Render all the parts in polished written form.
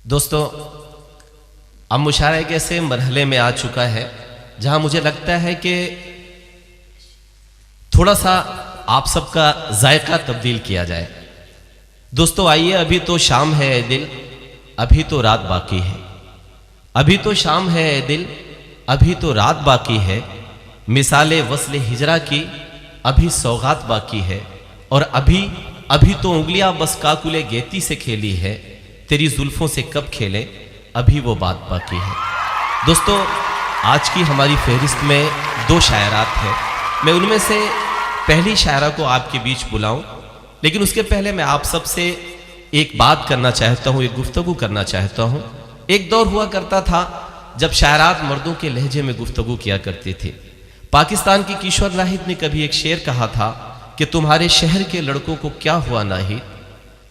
دوستو اب مشاعرہ ایک ایسے مرحلے میں آ چکا ہے جہاں مجھے لگتا ہے کہ تھوڑا سا آپ سب کا ذائقہ تبدیل کیا جائے۔ دوستو آئیے، ابھی تو شام ہے اے دل، ابھی تو رات باقی ہے۔ ابھی تو شام ہے اے دل، ابھی تو رات باقی ہے۔ مثال وصل ہجرا کی ابھی سوغات باقی ہے، اور ابھی تو انگلیاں بس کاکلے گیتی سے کھیلی ہے، تیری زلفوں سے کب کھیلے ابھی وہ بات باقی ہے۔ دوستو آج کی ہماری فہرست میں 2 شاعرات ہیں، میں ان میں سے پہلی شاعرہ کو آپ کے بیچ بلاؤں، لیکن اس کے پہلے میں آپ سب سے ایک بات کرنا چاہتا ہوں، ایک گفتگو کرنا چاہتا ہوں۔ ایک دور ہوا کرتا تھا جب شاعرات مردوں کے لہجے میں گفتگو کیا کرتے تھے۔ پاکستان کی کشور ناہید نے کبھی ایک شعر کہا تھا کہ تمہارے شہر کے لڑکوں کو کیا ہوا ناہید،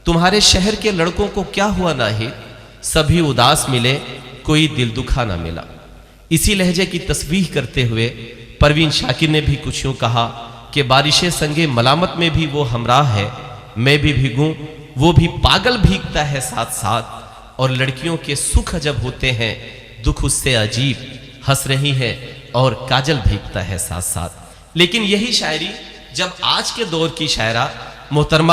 تمہارے شہر کے لڑکوں کو کیا ہوا ناہید، سبھی اداس ملے کوئی دل دکھا نہ ملا۔ اسی لہجے کی تسبیح کرتے ہوئے پروین شاکر نے بھی کچھ یوں کہا کہ بارش سنگ ملامت میں بھی وہ ہمراہ ہے، میں بھی بھیگوں وہ بھی پاگل بھیگتا ہے ساتھ ساتھ، اور لڑکیوں کے سکھ عجب ہوتے ہیں دکھ اس سے عجیب، ہنس رہی ہے اور کاجل بھیگتا ہے ساتھ ساتھ۔ لیکن یہی شاعری جب آج کے دور کی شاعرہ محترمہ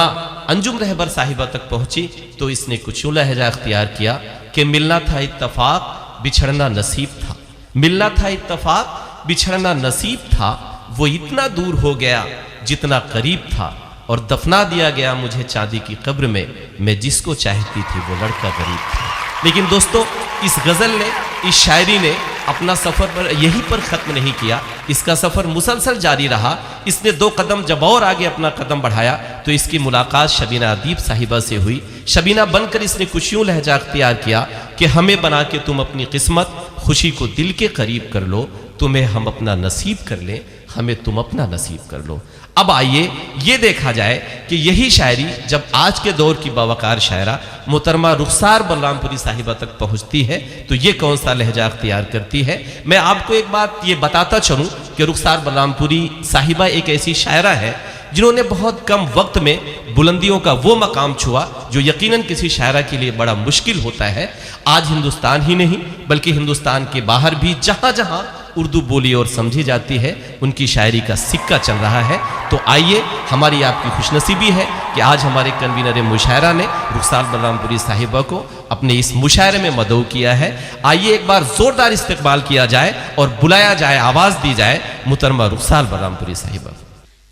انجم رہبر صاحبہ تک پہنچی تو اس نے کچھ یوں لہجہ اختیار کیا کہ ملنا تھا اتفاق بچھڑنا نصیب تھا، ملنا تھا اتفاق بچھڑنا نصیب تھا، وہ اتنا دور ہو گیا جتنا قریب تھا، اور دفنا دیا گیا مجھے چاندی کی قبر میں جس کو چاہتی تھی وہ لڑکا غریب تھا۔ لیکن دوستو اس غزل نے، اس شاعری نے اپنا سفر پر یہی پر ختم نہیں کیا، اس کا سفر مسلسل جاری رہا۔ اس نے 2 قدم جب اور آگے اپنا قدم بڑھایا تو اس کی ملاقات شبینہ ادیب صاحبہ سے ہوئی۔ شبینہ بن کر اس نے کچھ یوں لہجہ اختیار کیا کہ ہمیں بنا کے تم اپنی قسمت، خوشی کو دل کے قریب کر لو، تمہیں ہم اپنا نصیب کر لیں، ہمیں تم اپنا نصیب کر لو۔ اب آئیے یہ دیکھا جائے کہ یہی شاعری جب آج کے دور کی باوقار شاعرہ محترمہ رخسار بلرام پوری صاحبہ تک پہنچتی ہے تو یہ کون سا لہجہ اختیار کرتی ہے۔ میں آپ کو ایک بات یہ بتاتا چلوں کہ رخسار بلرام پوری صاحبہ ایک ایسی شاعرہ ہے جنہوں نے بہت کم وقت میں بلندیوں کا وہ مقام چھوا جو یقیناً کسی شاعرہ کے لیے بڑا مشکل ہوتا ہے۔ آج ہندوستان ہی نہیں بلکہ ہندوستان کے باہر بھی جہاں جہاں اردو بولی اور سمجھی جاتی ہے ان کی شاعری کا سکہ چل رہا ہے۔ تو آئیے، ہماری آپ کی خوش نصیبی ہے کہ آج ہمارے کنوینر مشاعرہ نے رخسار بلرام پوری صاحبہ کو اپنے اس مشاعرے میں مدعو کیا ہے۔ آئیے ایک بار زوردار استقبال کیا جائے اور بلایا جائے، آواز دی جائے محترمہ رخسار بلرام پوری صاحبہ۔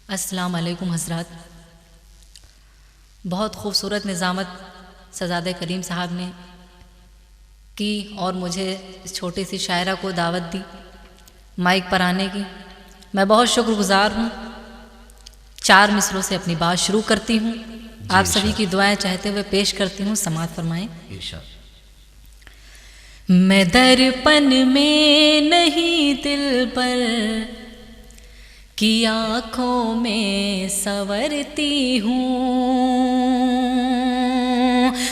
السلام علیکم حضرات، بہت خوبصورت نظامت شہزادہ کریم صاحب نے کی اور مجھے اس چھوٹی سی شاعرہ کو دعوت دی مائک پر آنے کی، میں بہت شکر گزار ہوں۔ 4 مصروں سے اپنی بات شروع کرتی ہوں، آپ سبھی کی دعائیں چاہتے ہوئے پیش کرتی ہوں، سماعت فرمائیں۔ میں درپن میں نہیں دل پر کی آنکھوں میں سنورتی ہوں،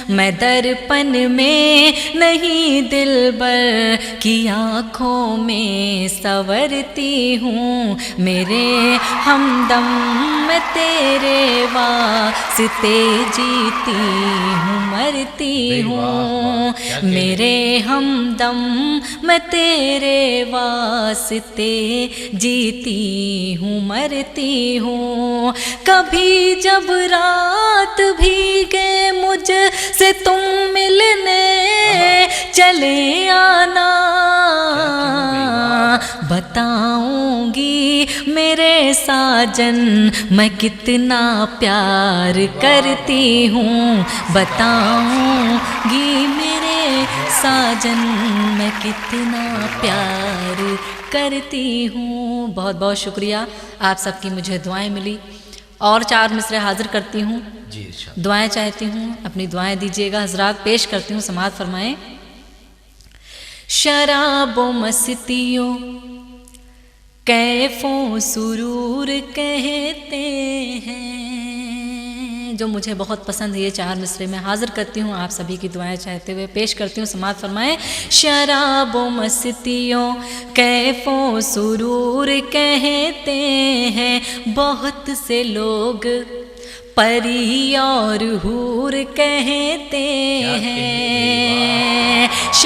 میں درپن میں نہیں دلبر کی آنکھوں میں سنورتی ہوں، میرے ہمدم میں تیرے واسطے جیتی ہوں مرتی ہوں، میرے ہمدم میں تیرے واسطے جیتی ہوں مرتی ہوں، کبھی جب رات بھیگے مجھ سے تم ملنے چلے آنا، بتاؤں گی میرے ساجن میں کتنا پیار کرتی ہوں، بتاؤں گی میرے ساجن میں کتنا پیار کرتی ہوں۔ بہت بہت شکریہ، آپ سب کی مجھے دعائیں ملی، اور 4 مصرے حاضر کرتی ہوں، دعائیں چاہتی ہوں، اپنی دعائیں دیجیے گا حضرات، پیش کرتی ہوں، سماعت فرمائیں۔ شراب و مستیوں کیف و سرور کہتے ہیں، جو مجھے بہت پسند ہے، یہ 4 مصرے میں حاضر کرتی ہوں، آپ سبھی کی دعائیں چاہتے ہوئے پیش کرتی ہوں، سماعت فرمائیں۔ شراب و مستیوں کیف و سرور کہتے ہیں، بہت سے لوگ پری اور حور کہتے ہیں،